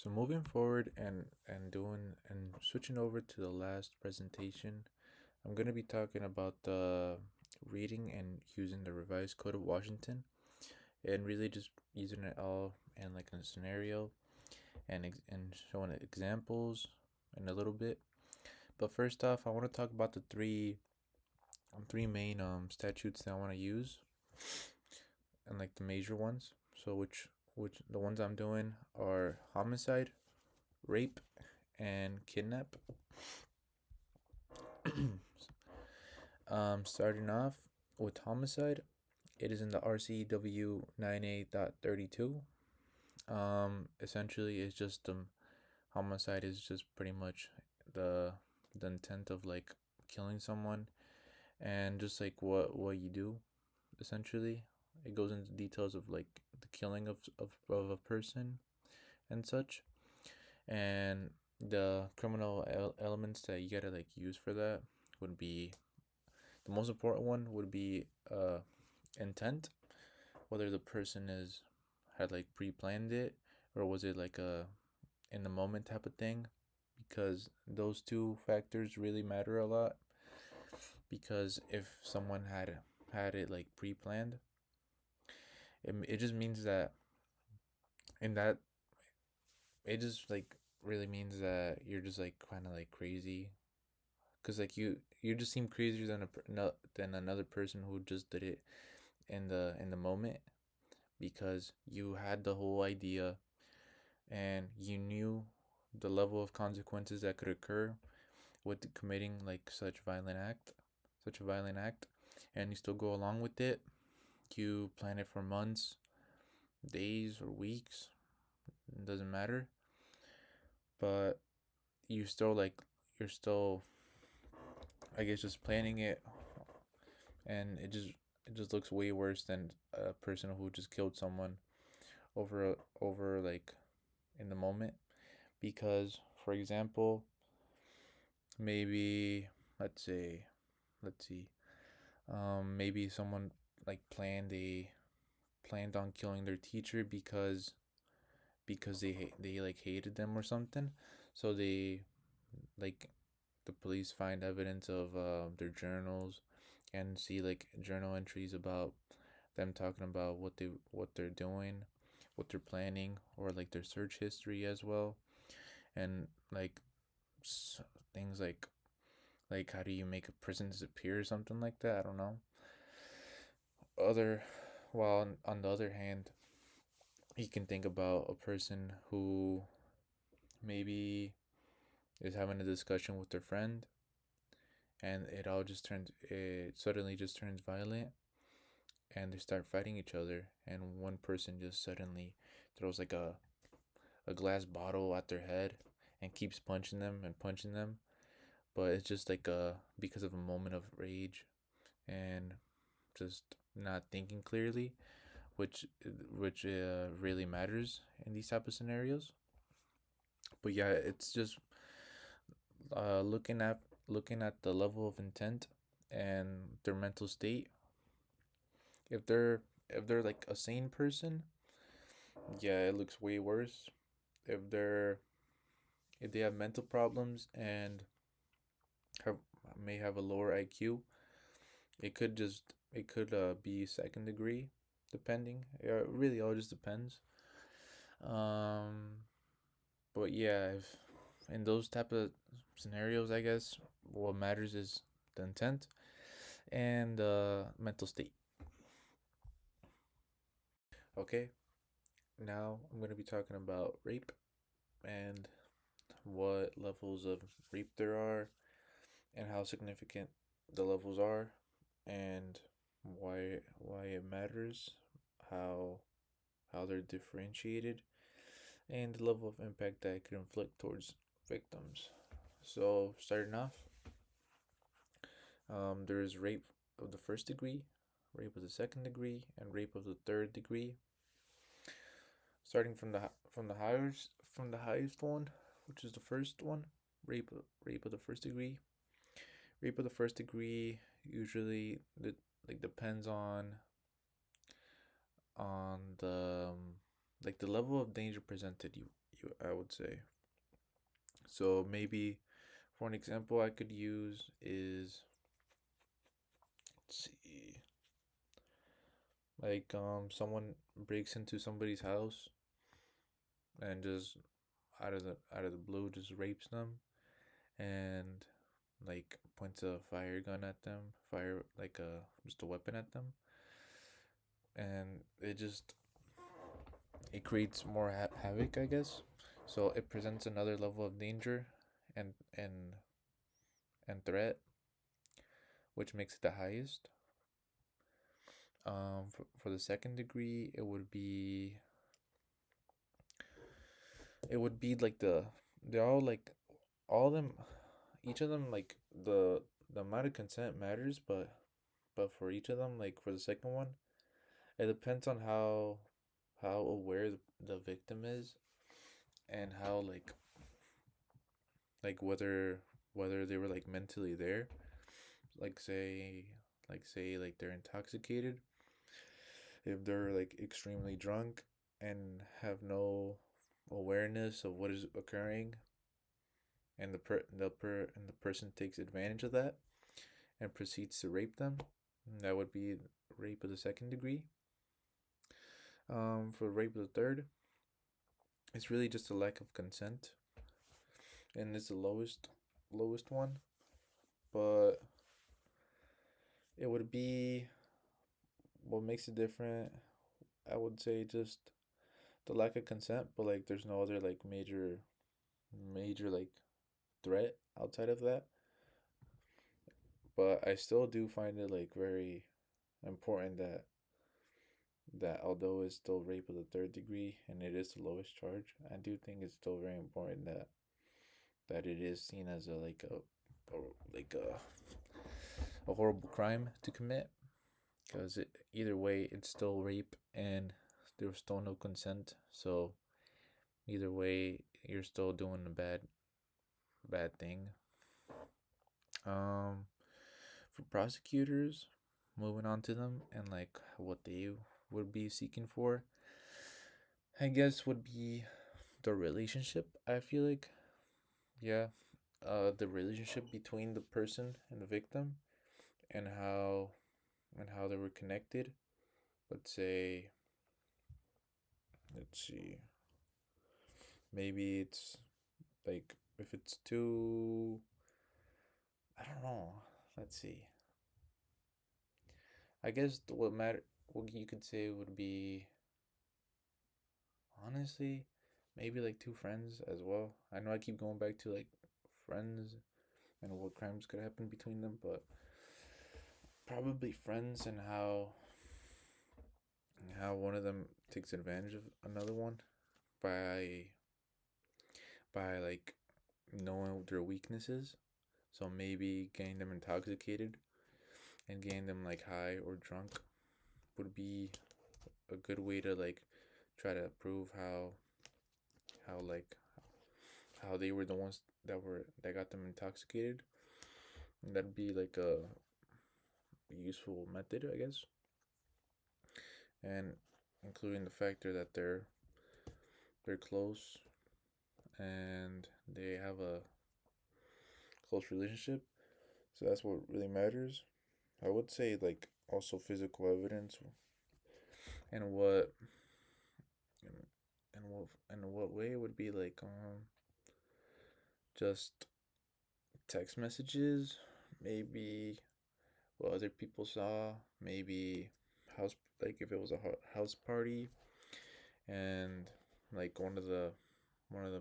So moving forward and doing and switching over to the last presentation, I'm going to be talking about the reading and using the revised code of Washington and really just using it all in like a scenario and showing examples in a little bit. But first off, I want to talk about the three main statutes that I want to use and like the major ones. So which the ones I'm doing are homicide, rape, and kidnap. Starting off with homicide, it is in the RCW 98.32. Essentially, it's just homicide is just pretty much the the intent of like killing someone and just like what you do. Essentially, it goes into details of like the killing of a person and such, and the criminal elements that you gotta like use for that would be the most important one would be intent, whether the person is had like pre-planned it or was it like a in the moment type of thing, because those two factors really matter a lot. Because if someone had it like pre-planned, it just means that in that it just like really means that you're just like kind of like crazy, because like you just seem crazier than no, than another person who just did it in the moment, because you had the whole idea and you knew the level of consequences that could occur with committing like such a violent act, and you still go along with it. You plan it for months, days, or weeks. It doesn't matter, but you still like you're still, I guess, just planning it, and it just looks way worse than a person who just killed someone over like in the moment. Because for example, maybe let's say let's see maybe someone like planned on killing their teacher because they like hated them or something. So they like the police find evidence of their journals and see like journal entries about them talking about what they're doing, what they're planning, or like their search history as well, and like s- things like how do you make a person disappear or something like that. I don't know. Other While on the other hand, you can think about a person who maybe is having a discussion with their friend, and it suddenly just turns violent, and they start fighting each other, and one person just suddenly throws like a glass bottle at their head and keeps punching them, but it's just like because of a moment of rage and just not thinking clearly, which really matters in these type of scenarios. But yeah, it's just uh, looking at looking at the level of intent and their mental state. If they're like a sane person, yeah, it looks way worse. If they're if they have mental problems and have may have a lower IQ, it could be second degree, depending. It really all just depends. Um, but yeah, if in those type of scenarios, I guess what matters is the intent and mental state. Okay, now I'm gonna be talking about rape and what levels of rape there are and how significant the levels are and why it matters, how how they're differentiated, and the level of impact that it could inflict towards victims. So starting off, there is rape of the first degree, rape of the second degree, and rape of the third degree. Starting from the highest one, which is the first one, rape rape of the first degree. Rape of the first degree usually like depends on the like the level of danger presented. I would say. So maybe for an example I could use is, let's see, like someone breaks into somebody's house and just out of the blue just rapes them and like points a fire gun at them, fire like a just a weapon at them, and it creates more havoc, I guess. So it presents another level of danger and threat, which makes it the highest. For the second degree, it would be like they're all like all of them, each of them like the amount of consent matters, but for each of them, like for the second one, it depends on how aware the victim is and how like whether they were like mentally there, like say like they're intoxicated, if they're like extremely drunk and have no awareness of what is occurring, and the person takes advantage of that and proceeds to rape them, that would be rape of the second degree. For rape of the third, it's really just a lack of consent, and it's the lowest one. But it would be what makes it different. I would say just the lack of consent, but like there's no other like major like threat outside of that. But I still do find it like very important that although it's still rape of the third degree and it is the lowest charge, I do think it's still very important that it is seen as a like a horrible crime to commit, because either way it's still rape and there was still no consent. So either way you're still doing a bad thing. Um, for prosecutors, moving on to them and like what they would be seeking for, I guess would be the relationship. I feel like, yeah, the relationship between the person and the victim, and how they were connected. Let's say, let's see, maybe it's like if it's too, I don't know. Let's see. I guess what you could say would be, honestly, maybe like two friends as well. I know I keep going back to like friends and what crimes could happen between them, but probably friends, and how one of them takes advantage of another one by like knowing their weaknesses. So maybe getting them intoxicated and getting them like high or drunk would be a good way to like try to prove how like how they were the ones that got them intoxicated. And that'd be like a useful method, I guess. And including the factor that they're close and they have a close relationship. So that's what really matters. I would say like also physical evidence, and what way it would be like just text messages, maybe what other people saw, maybe house, like if it was a house party and like one of the one of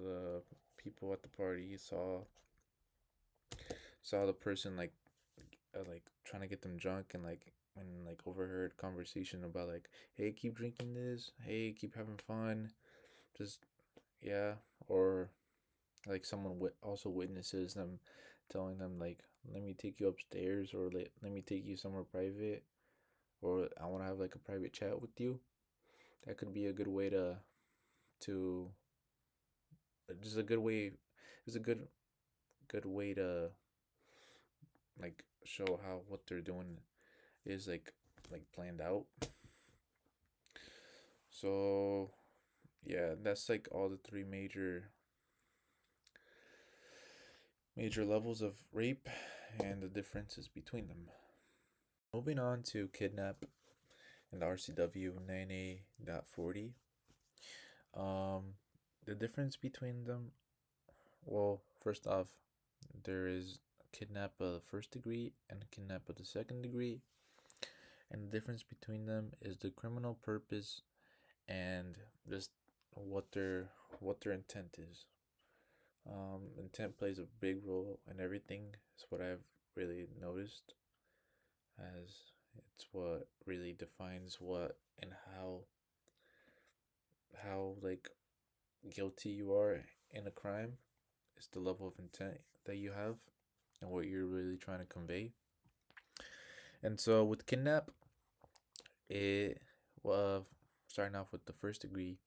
the people at the party saw the person like trying to get them drunk, and like overheard conversation about like, hey, keep drinking this, hey, keep having fun, just, yeah. Or like someone also witnesses them telling them like, let me take you upstairs, or let me take you somewhere private, or I want to have like a private chat with you. That could be a good way to just a good way it's a good way to like show how what they're doing is like planned out. So yeah, that's like all the three major levels of rape and the differences between them. Moving on to kidnap and the RCW 9A.40. Um, the difference between them, well, first off, there is kidnap of the first degree and kidnap of the second degree, and the difference between them is the criminal purpose and just what their what their intent is. Intent plays a big role in everything. Is what I've really noticed, as it's what really defines what and how like guilty you are in a crime. Is the level of intent that you have and what you're really trying to convey. And so with kidnap, it well, starting off with the first degree,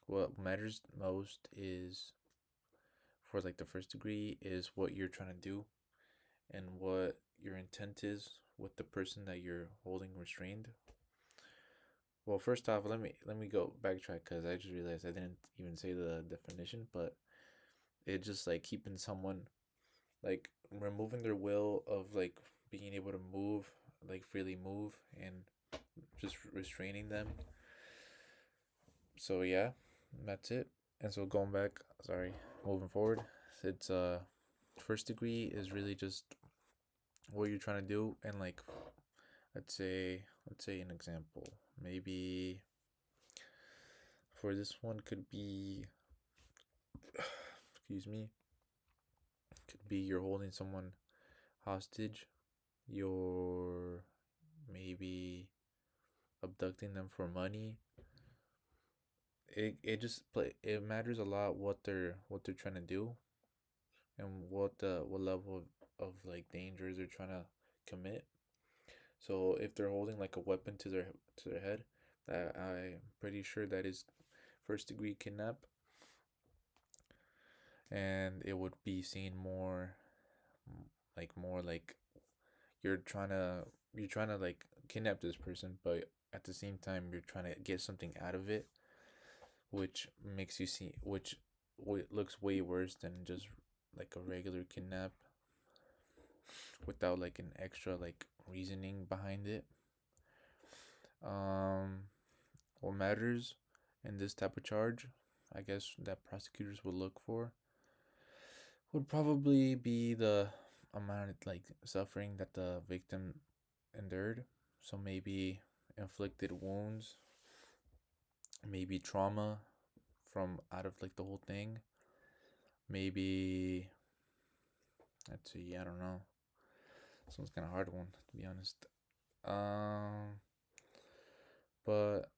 what matters most is for like the first degree is what you're trying to do and what your intent is with the person that you're holding restrained. Well, first off, let me go backtrack because I just realized I didn't even say the definition, but it's just like keeping someone like removing their will of like being able to move, like freely move, and just restraining them. So yeah, that's it. And so going back, sorry, moving forward, it's first degree is really just what you're trying to do, and like let's say an example, maybe for this one could be excuse me, could be you're holding someone hostage, you're maybe abducting them for money. It matters a lot what they're trying to do and what level of like dangers they're trying to commit. So if they're holding like a weapon to their head, that I'm pretty sure that is first degree kidnap, and it would be seen more like you're trying to like kidnap this person, but at the same time you're trying to get something out of it, which makes you see which looks way worse than just like a regular kidnap without like an extra like reasoning behind it. Um, what matters in this type of charge, I guess that prosecutors would look for would probably be the amount of like suffering that the victim endured. So maybe inflicted wounds, maybe trauma from out of like the whole thing. Maybe let's see, I don't know. This one's kind of hard one to be honest. Um, but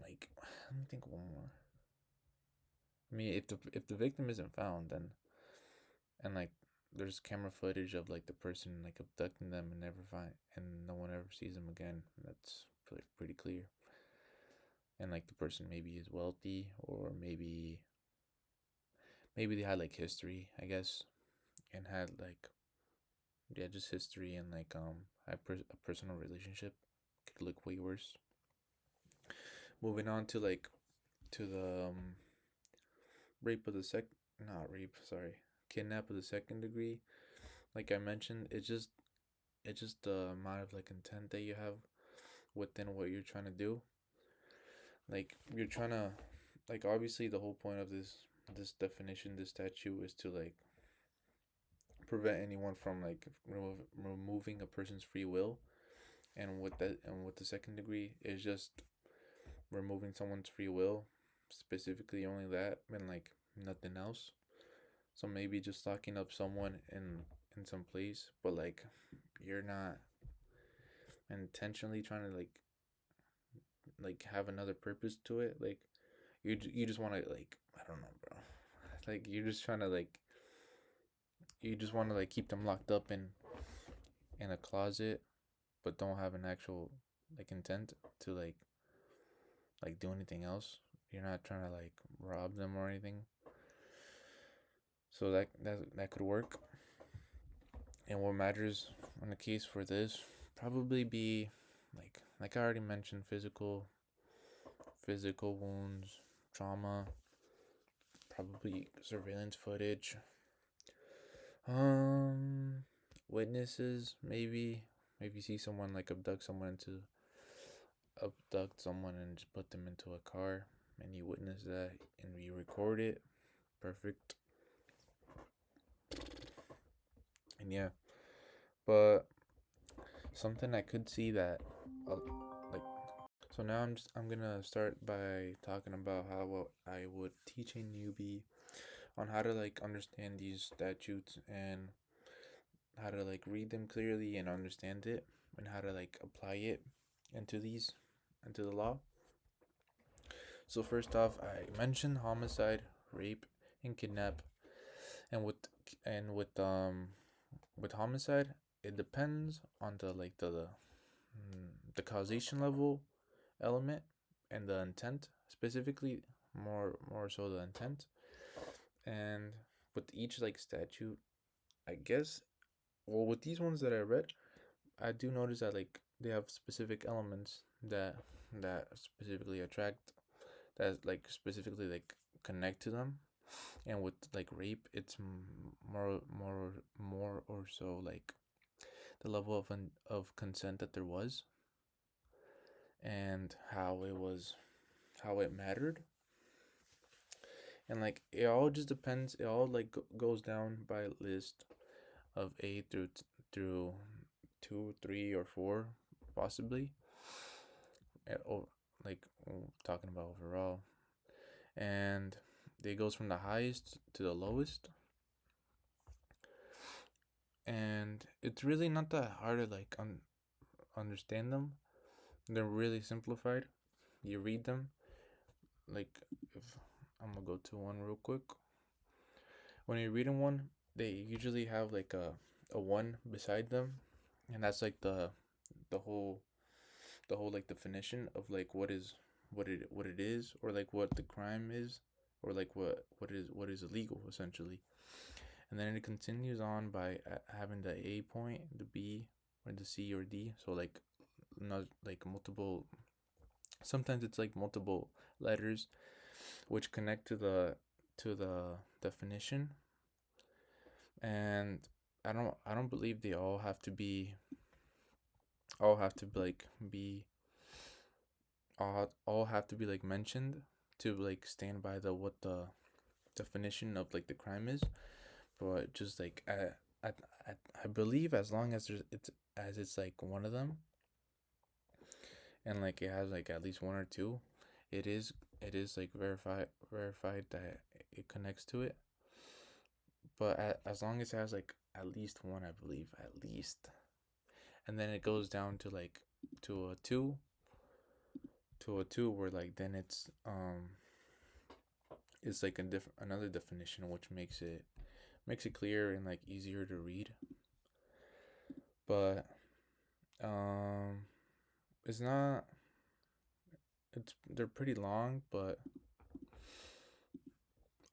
like let me think of one more. I mean, if the victim isn't found, then and like there's camera footage of like the person like abducting them and never find and no one ever sees them again. That's pretty clear. And like the person maybe is wealthy or maybe they had like history, I guess, and had like yeah just history and like had a personal relationship could look way worse. Moving on to like to the rape of the sec not rape sorry kidnap of the second degree. Like I mentioned, it's just the amount of like intent that you have within what you're trying to do. Like you're trying to like obviously the whole point of this definition, this statute is to like prevent anyone from like removing a person's free will, and with the second degree is just removing someone's free will, specifically only that and like nothing else. So maybe just locking up someone in some place, but like you're not intentionally trying to like have another purpose to it. Like you just want to like I don't know, bro. Like you're just trying to like you just want to like keep them locked up in a closet, but don't have an actual like intent to like do anything else. You're not trying to like rob them or anything. So that could work. And what matters in the case for this probably be like I already mentioned physical wounds, trauma, probably surveillance footage, um, witnesses, maybe see someone like abduct someone and just put them into a car, and you witness that and you record it. Perfect. And yeah, but something I could see that, like, so now I'm gonna start by talking about how I would teach a newbie on how to like understand these statutes and how to like read them clearly and understand it, and how to like apply it into these into the law. So first off, I mentioned homicide, rape, and kidnap, and with homicide, it depends on the causation level element and the intent, specifically more so the intent. And with each like statute, I guess, well, with these ones that I read, I do notice that like they have specific elements that specifically attract, that like specifically like connect to them. And with like rape, it's more or so like the level of consent that there was, and how it mattered. And like it all just depends, it all like goes down by a list of A through 2, 3, or 4, possibly. Or like talking about overall, and it goes from the highest to the lowest. And it's really not that hard to like understand them. They're really simplified. You read them. Like, if I'm gonna go to one real quick. When you're reading one, they usually have like a one beside them, and that's like the whole like definition of like what it is, or like what the crime is, or like what is illegal essentially. And then it continues on by having the A point, the B, or the C or D. So like not like multiple. Sometimes it's like multiple letters which connect to the definition. And I don't believe they all have to like be all have to be like mentioned to like stand by the what the definition of like the crime is. But just like I believe as long as it's like one of them, and like it has like at least one or two, it is like verified that it connects to it. But as long as it has like at least one, I believe, at least. And then it goes down to like to a two to a two, where like then it's like another definition, which makes it clear and like easier to read. But um it's not it's they're pretty long but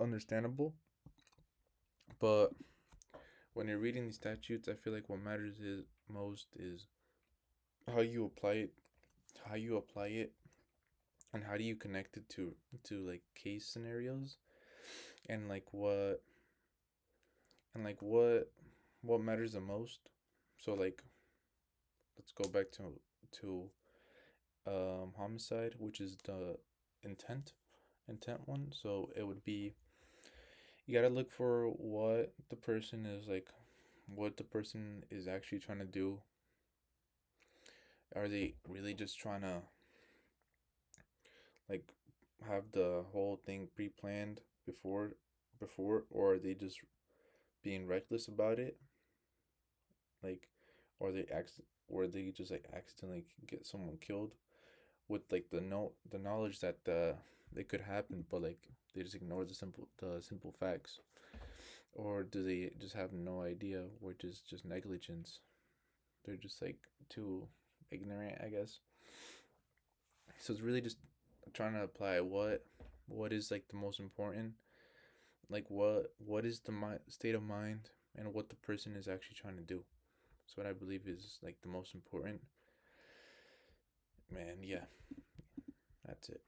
understandable. But when you're reading these statutes, I feel like what matters is most is how you apply it, how you apply it, and how do you connect it to like case scenarios, and like what matters the most. So like let's go back to homicide, which is the intent one. So it would be, you gotta look for what the person is actually trying to do. Are they really just trying to like have the whole thing pre-planned before, or are they just being reckless about it? Like, or they just like accidentally get someone killed with like the knowledge that they could happen, but like they just ignore the simple facts. Or do they just have no idea, which is just negligence? They're just like too ignorant, I guess. So it's really just trying to apply what is like the most important, like what is the state of mind, and what the person is actually trying to do. So what I believe is like the most important. Man, yeah, that's it.